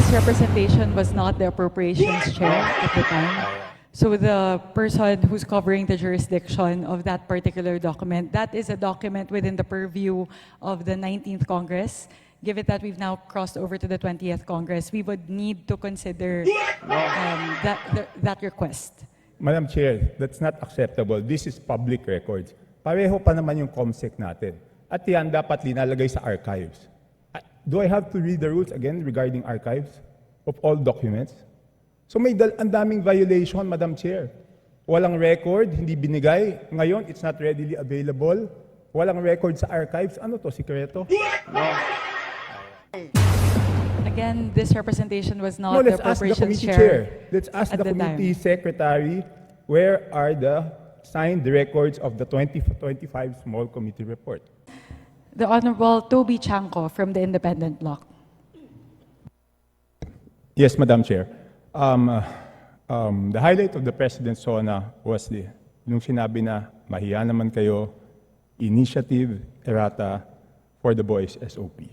this representation was not the appropriations chair at the time. So the person who's covering the jurisdiction of that particular document, that is a document within the purview of the 19th Congress. Given that we've now crossed over to the 20th Congress, we would need to consider that request. Madam Chair, that's not acceptable. This is public records. Pareho pa naman yung COMSEC natin. At yan dapat linalagay sa archives. Do I have to read the rules again regarding archives of all documents? So may ang daming violation, Madam Chair. Walang record, hindi binigay. Ngayon, it's not readily available. Walang record sa archives. Ano to, sikreto? Again, this representation was not No, the let's ask the appropriations committee chair. chair. Let's ask at the the committee time. secretary, where are the signed records of the 2025 small committee report? The Honorable Toby Chanco from the Independent Bloc. Yes, Madam Chair. The highlight of the President's SONA was nung sinabi na mahiya naman kayo, initiative, errata for the boys SOP.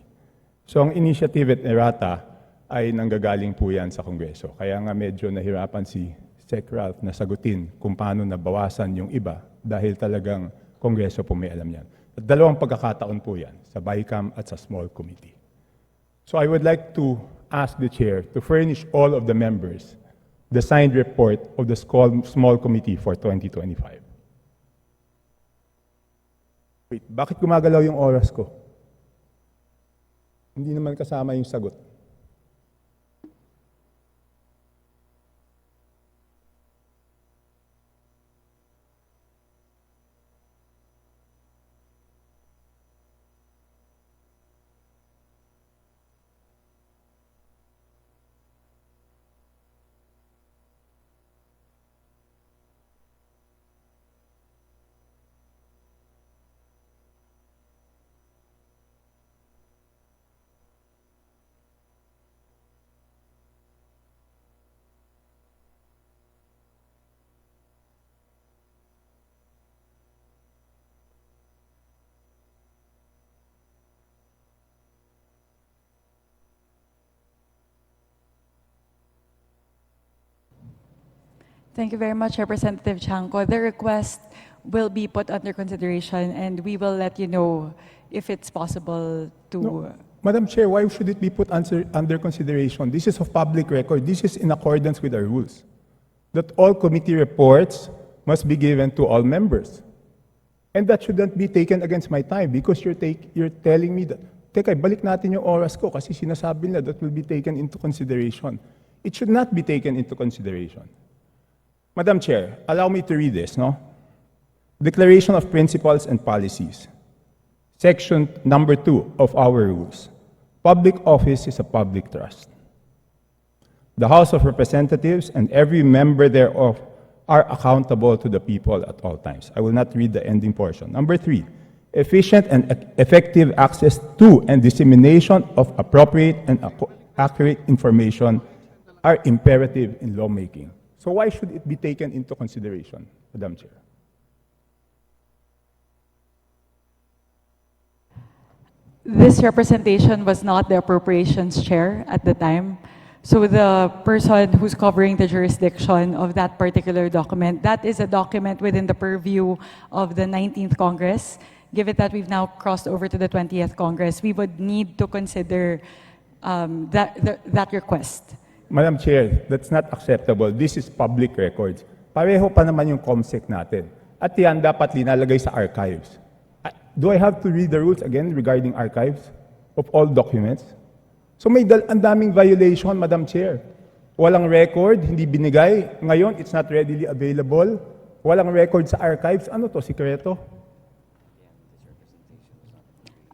So ang initiative at errata ay nanggagaling po yan sa Kongreso. Kaya nga medyo nahirapan si Sec. Ralph na sagutin kung paano nabawasan yung iba dahil talagang Kongreso po may alam yan. At dalawang pagkakataon po yan, sa BICAM at sa small committee. So I would like to ask the chair to furnish all of the members the signed report of the small committee for 2025. Wait, bakit gumagalaw yung oras ko? Hindi naman kasama yung sagot. Thank you very much, Representative Chanco. The request will be put under consideration, and we will let you know if it's possible to... No. Madam Chair, why should it be put under consideration? This is of public record. This is in accordance with our rules. That all committee reports must be given to all members. And that shouldn't be taken against my time because you're telling me that, teka, balik natin yung oras ko kasi sinasabi nila that will be taken into consideration. It should not be taken into consideration. Madam Chair, allow me to read this, no? Declaration of Principles and Policies. Section number 2 of our rules. Public office is a public trust. The House of Representatives and every member thereof are accountable to the people at all times. I will not read the ending portion. Number 3, efficient and effective access to and dissemination of appropriate and accurate information are imperative in lawmaking. So why should it be taken into consideration, Madam Chair? This representation was not the appropriations chair at the time. So the person who's covering the jurisdiction of that particular document, that is a document within the purview of the 19th Congress. Given that we've now crossed over to the 20th Congress, we would need to consider that request. Madam Chair, that's not acceptable. This is public records. Pareho pa naman yung COMSEC natin. At yan dapat linalagay sa archives. Do I have to read the rules again regarding archives of all documents? So may ang daming violation, Madam Chair. Walang record, hindi binigay. Ngayon, it's not readily available. Walang record sa archives. Ano to, sikreto?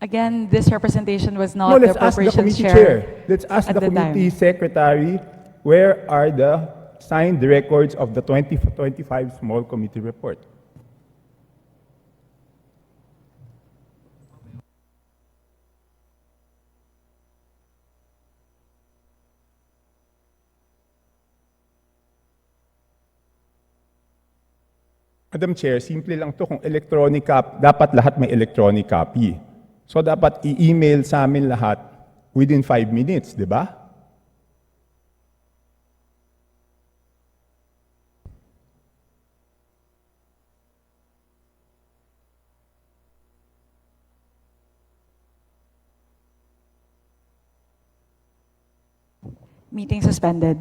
Again, this representation was not No, the let's ask the appropriations committee chair. chair. Let's ask at the the committee time. secretary, where are the signed records of the 2025 small committee report? Madam Chair, simple lang to. Kung electronic dapat lahat may electronic copy. So dapat i-email sa amin lahat within 5 minutes, di ba? Meeting suspended.